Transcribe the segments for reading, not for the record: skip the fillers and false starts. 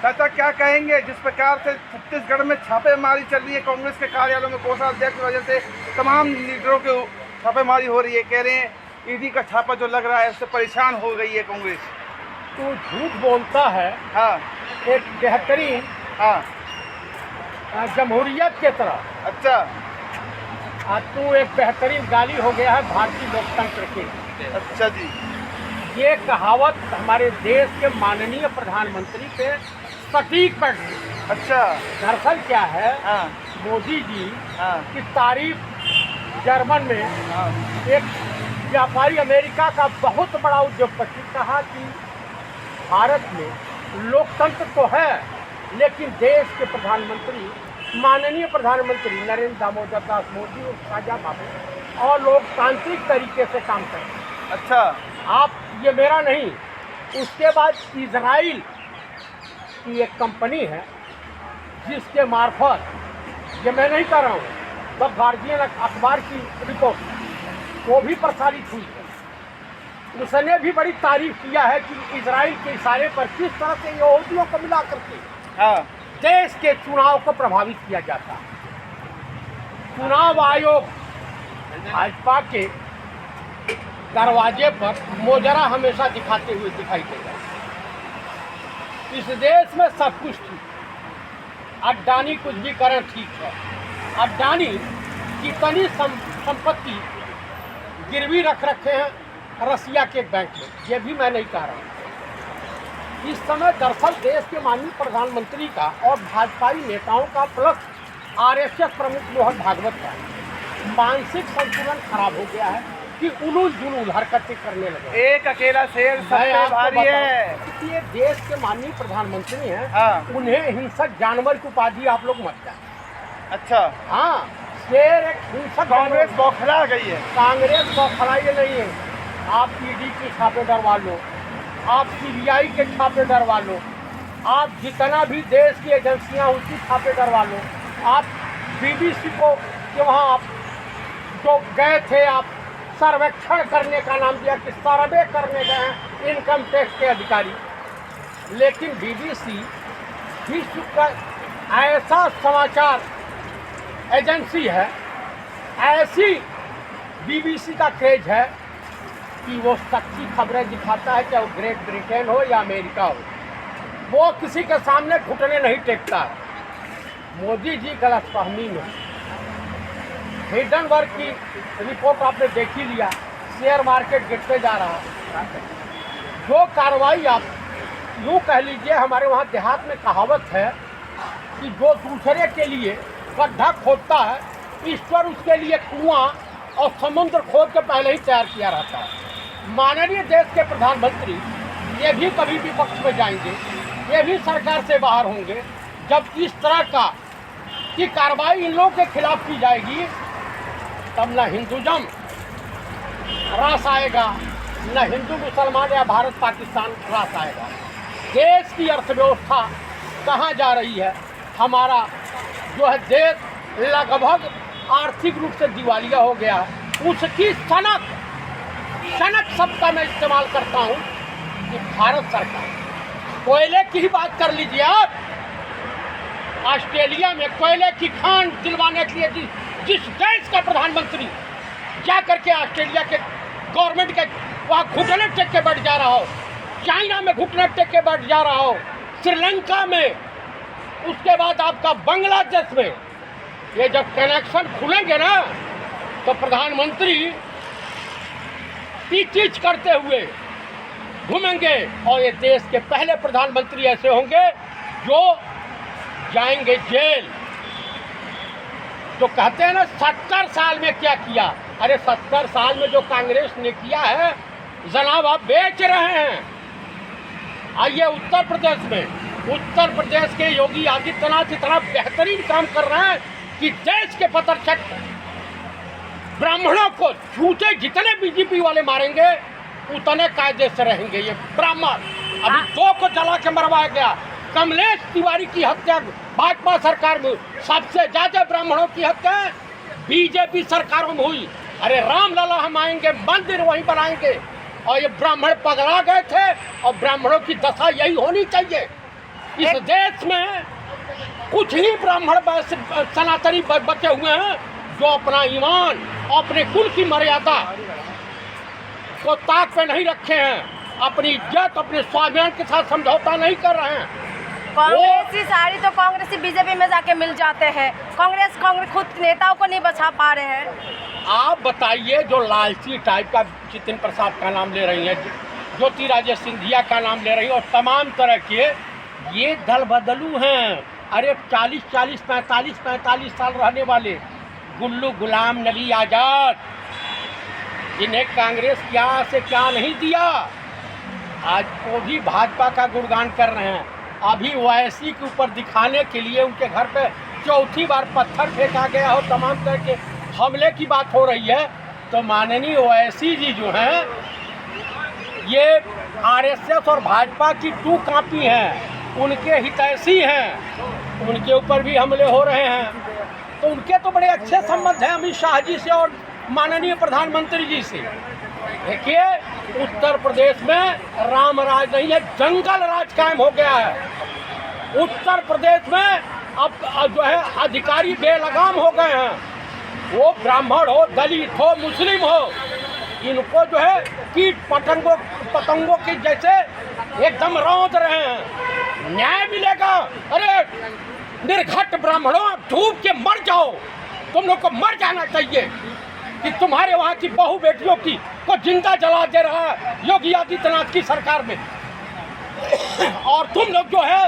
चाचा क्या कहेंगे जिस प्रकार से छत्तीसगढ़ में छापेमारी चल रही है कांग्रेस के कार्यालयों में, कोषाध्यक्ष की वजह से तमाम लीडरों की छापेमारी हो रही है, कह रहे हैं ईडी का छापा जो लग रहा है उससे परेशान हो गई है कांग्रेस। तू झूठ बोलता है। हाँ एक बेहतरीन हाँ। जमहूरियत के तरह अच्छा तू एक बेहतरीन गाली हो गया है भारतीय लोकतंत्र के। अच्छा जी। ये कहावत हमारे देश के माननीय प्रधानमंत्री पे सटीक बैठ गई। अच्छा। दरअसल क्या है, हाँ मोदी जी हाँ की तारीफ जर्मन में हाँ एक व्यापारी अमेरिका का बहुत बड़ा उद्योगपति कहा कि भारत में लोकतंत्र तो है लेकिन देश के प्रधानमंत्री माननीय प्रधानमंत्री नरेंद्र दामोदर दास मोदी और शाहजहा बाबू और लोकतांत्रिक तरीके से काम करें। अच्छा। आप ये मेरा नहीं। उसके बाद इजराइल की एक कंपनी है जिसके मार्फत, ये मैं नहीं कर रहा हूँ, द गार्जियन अखबार की रिपोर्ट वो भी प्रसारित हुई है, उसने भी बड़ी तारीफ किया है कि इजराइल के इशारे पर किस तरह से यहूदियों को मिला करके हाँ देश के चुनाव को प्रभावित किया जाता है। चुनाव आयोग भाजपा के दरवाजे पर मोजरा हमेशा दिखाते हुए दिखाई देगा। इस देश में सब कुछ ठीक है, अडानी कुछ भी करें ठीक है। अडानी कितनी संपत्ति गिरवी रख रखे हैं रसिया के बैंक में, ये भी मैं नहीं कह रहा हूँ। इस समय दरअसल देश के माननीय प्रधानमंत्री का और भाजपाई नेताओं का प्लस आरएसएस प्रमुख मोहन भागवत का मानसिक संतुलन खराब हो गया है कि उलूल जुलूल हरकतें करने लगे। एक अकेला शेर सब पे भारी है। ये देश के माननीय प्रधानमंत्री हैं। हाँ। उन्हें हिंसक जानवर की उपाधि आप लोग मत दें। अच्छा। हाँ, शेर एक हिंसक। कांग्रेस बौखला गई है। कांग्रेस बौखलाई नहीं है। आप ईडी के छापे डरवा लो, आप सीबीआई के छापे डरवा लो, आप जितना भी देश की एजेंसियां उसकी छापे डरवा लो, आप बीबीसी को कि वहाँ आप जो गए थे, आप सर्वेक्षण करने का नाम दिया कि सर्वे करने गए हैं इनकम टैक्स के अधिकारी, लेकिन बीबीसी विश्व का ऐसा समाचार एजेंसी है, ऐसी बीबीसी का क्रेज है कि वो सच्ची खबरें दिखाता है, चाहे वो ग्रेट ब्रिटेन हो या अमेरिका हो, वो किसी के सामने घुटने नहीं टेकता है। मोदी जी गलतफहमी में हिडनबर्ग की रिपोर्ट आपने देख ही लिया, शेयर मार्केट गिरते जा रहा है। जो कार्रवाई आप यूँ कह लीजिए, हमारे वहाँ देहात में कहावत है कि जो दूसरे के लिए गड्ढा खोदता है ईश्वर उसके लिए कुआं और समुद्र खोद के पहले ही तैयार किया रहता है। माननीय देश के प्रधानमंत्री ये भी कभी विपक्ष में जाएंगे, ये भी सरकार से बाहर होंगे जब इस तरह की कार्रवाई इन लोगों के खिलाफ की जाएगी, तब न हिंदुज़म रास आएगा, न हिंदू मुसलमान या भारत पाकिस्तान रास आएगा। देश की अर्थव्यवस्था कहाँ जा रही है? हमारा जो है देश लगभग आर्थिक रूप से दिवालिया हो गया, उसकी सनक शब्द का मैं इस्तेमाल करता हूँ कि भारत सरकार। कोयले की ही बात कर लीजिए आप, ऑस्ट्रेलिया में कोयले की खान दिलवाने के लिए जिस देश का प्रधानमंत्री जा करके ऑस्ट्रेलिया के गवर्नमेंट के वहाँ घुटने टेक के बैठ जा रहा हो, चाइना में घुटने टेक के बैठ जा रहा हो, श्रीलंका में, उसके बाद आपका बांग्लादेश में, ये जब कनेक्शन खुलेंगे ना तो प्रधानमंत्री टीच करते हुए घूमेंगे और ये देश के पहले प्रधानमंत्री ऐसे होंगे जो जाएंगे जेल। जो कहते हैं ना 70 साल में क्या किया, अरे 70 साल में जो कांग्रेस ने किया है जनाब आप बेच रहे हैं। आइए उत्तर प्रदेश में, उत्तर प्रदेश के योगी आदित्यनाथ इतना बेहतरीन काम कर रहे हैं कि देश के पतरछट ब्राह्मणों को जूते जितने बीजेपी वाले मारेंगे उतने कायदे से रहेंगे। ये ब्राह्मण अभी 2 को जला के मरवाया गया। कमलेश तिवारी की हत्या भाजपा सरकार में, सबसे ज्यादा ब्राह्मणों की हत्या बीजेपी सरकारों में हुई। अरे रामलला हम आएंगे, मंदिर वहीं बनाएंगे, और ये ब्राह्मण पगला गए थे और ब्राह्मणों की दशा यही होनी चाहिए। इस देश में कुछ ही ब्राह्मण सनातनी बचे हुए हैं जो अपना ईमान, अपने कुल की मर्यादा को ताक पे नहीं रखे हैं, अपनी इज्जत, अपने स्वाभिमान के साथ समझौता नहीं कर रहे हैं। कांग्रेसी सारी तो कांग्रेसी बीजेपी में जाके मिल जाते हैं। कांग्रेस खुद नेताओं को नहीं बचा पा रहे हैं। आप बताइए, जो लालची टाइप का जितिन प्रसाद का नाम ले रही हैं, ज्योतिरादित्य सिंधिया का नाम ले रही हैं, और तमाम तरह के ये दल बदलू हैं। अरे 40-40, 45-45 साल रहने वाले गुल्लू गुलाम नबी आज़ाद, जिन्हें कांग्रेस क्या से क्या नहीं दिया, आज वो भी भाजपा का गुणगान कर रहे हैं। अभी ओवैसी के ऊपर दिखाने के लिए उनके घर पे चौथी बार पत्थर फेंका गया हो, तमाम तरह के हमले की बात हो रही है। तो माननीय ओवैसी जी जो हैं, ये आरएसएस और भाजपा की टू कॉपी हैं, उनके हितैषी हैं, उनके ऊपर भी हमले हो रहे हैं। तो उनके तो बड़े अच्छे संबंध हैं अमित शाह जी से और माननीय प्रधानमंत्री जी से। देखिए, उत्तर प्रदेश में राम राज नहीं है, जंगल राज कायम हो गया है। उत्तर प्रदेश में अब जो है अधिकारी बेलगाम हो गए हैं। वो ब्राह्मण हो, दलित हो, मुस्लिम हो, इनको जो है कीट पतंगों के जैसे एकदम रौंद रहे हैं। न्याय मिलेगा? अरे निर्घट ब्राह्मणों, डूब के मर जाओ, तुम लोग को मर जाना चाहिए कि तुम्हारे वहाँ की बहू बेटियों की को जिंदा जला दे रहा है योगी आदित्यनाथ की सरकार में। और तुम लोग जो है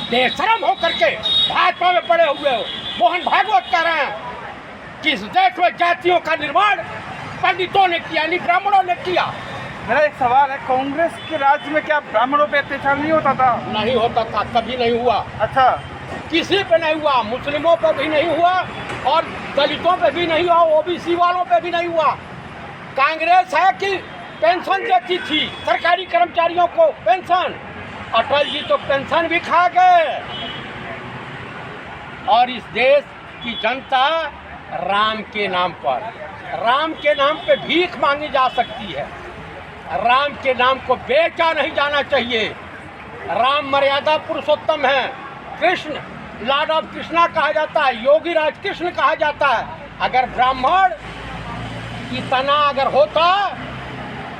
बेशरम होकर के भाजपा में पड़े हुए हो। मोहन भागवत कह रहे हैं कि इस देश में जातियों का निर्माण पंडितों ने किया, नहीं ब्राह्मणों ने किया। मेरा एक सवाल है, कांग्रेस के राज्य में क्या ब्राह्मणों पे अत्याचार नहीं होता था? नहीं होता था, कभी नहीं हुआ। अच्छा, किसी पे नहीं हुआ, मुस्लिमों पे भी नहीं हुआ और दलितों पे भी नहीं हुआ, ओबीसी वालों पे भी नहीं हुआ। कांग्रेस है कि पेंशन देती थी सरकारी कर्मचारियों को, पेंशन। अटल जी तो पेंशन भी खा गए। और इस देश की जनता राम के नाम पे भीख मांगी जा सकती है। राम के नाम को बेचा नहीं जाना चाहिए। राम मर्यादा पुरुषोत्तम है। कृष्ण लॉर्ड ऑफ कृष्णा कहा जाता है, योगी राज कृष्ण कहा जाता है। अगर ब्राह्मण इतना अगर होता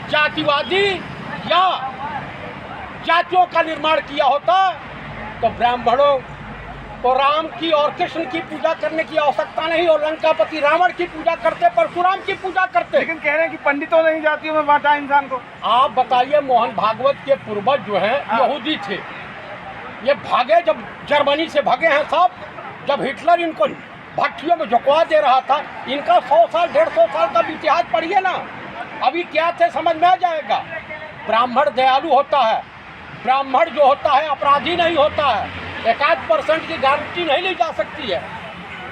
जातिवादी या जातियों का निर्माण किया होता तो ब्राह्मणों को राम की और कृष्ण की पूजा करने की आवश्यकता नहीं, और लंकापति रावण की पूजा करते, परशुराम की पूजा करते। लेकिन कह रहे हैं कि पंडितों ने ही जातियों में बांटा इंसान को। आप बताइए, मोहन भागवत के पूर्वज जो हैं यहूदी थे, ये भागे जब जर्मनी से भागे हैं सब, जब हिटलर इनको भट्टियों में झुकवा दे रहा था। इनका 100 साल 150 साल का इतिहास पढ़िए ना, अभी क्या थे समझ में आ जाएगा। ब्राह्मण दयालु होता है, ब्राह्मण जो होता है अपराधी नहीं होता है। 1% की गारंटी नहीं ली जा सकती है।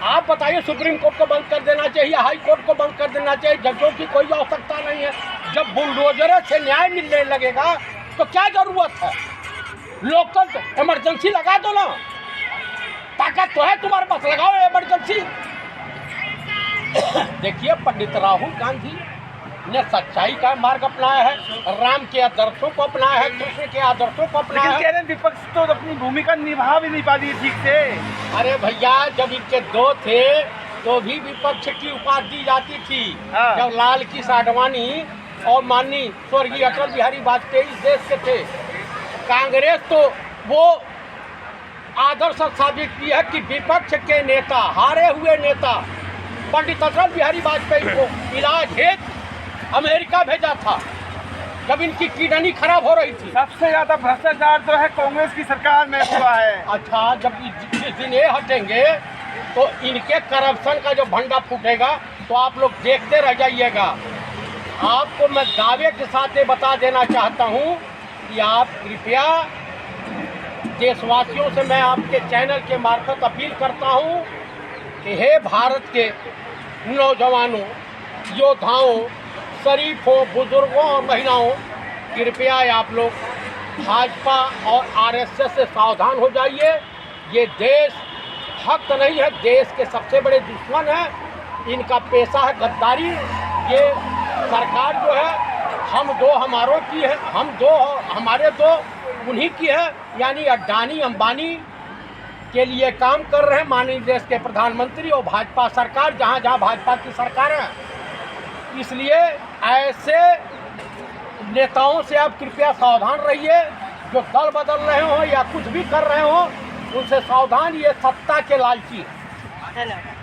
आप बताइए, सुप्रीम कोर्ट को बंद कर देना चाहिए, हाई कोर्ट को बंद कर देना चाहिए, जजों की कोई आवश्यकता नहीं है। जब बुलडोजर से न्याय मिलने लगेगा तो क्या जरूरत है? लोकतंत्र इमरजेंसी लगा दो ना, ताकत तो है तुम्हारे पास, लगाओ इमरजेंसी। देखिए, पंडित राहुल गांधी ने सच्चाई का मार्ग अपनाया है, राम के आदर्शों को अपनाया है, कृष्ण के आदर्शों को अपनाया है। कह रहे हैं विपक्ष तो अपनी भूमिका निभा भी नहीं पाती ठीक से। अरे भैया, जब इनके दो थे तो भी विपक्ष की उपाधि दी जाती थी। जब लाल कृष्ण आडवाणी और माननीय स्वर्गीय अटल बिहारी वाजपेयी इस देश के थे, कांग्रेस तो वो आदर्श साबित की है कि विपक्ष के नेता, हारे हुए नेता पंडित अटल बिहारी वाजपेयी को इलाज हेतु अमेरिका भेजा था जब इनकी किडनी खराब हो रही थी। सबसे ज्यादा भ्रष्टाचार तो है कांग्रेस की सरकार में हुआ है। अच्छा, जब जिस दिन ये हटेंगे तो इनके करप्शन का जो भंडा फूटेगा तो आप लोग देखते रह जाइएगा। आपको मैं दावे के साथ ये बता देना चाहता हूँ कि आप कृपया, देशवासियों से मैं आपके चैनल के मार्फत अपील करता हूँ कि हे भारत के नौजवानों, योद्धाओं, शरीफों, बुजुर्गों और महिलाओं, कृपया आप लोग भाजपा और आरएसएस से सावधान हो जाइए। ये देश भक्त नहीं है, देश के सबसे बड़े दुश्मन है। इनका पेशा है गद्दारी। ये सरकार जो है हम दो हमारों की है, हम दो हमारे दो उन्हीं की है, यानी अडानी अंबानी के लिए काम कर रहे हैं माननीय देश के प्रधानमंत्री और भाजपा सरकार, जहाँ जहाँ भाजपा की सरकार है। इसलिए ऐसे नेताओं से आप कृपया सावधान रहिए, जो दल बदल रहे हो या कुछ भी कर रहे हो, उनसे सावधान, ये सत्ता के लालची है। धन्यवाद।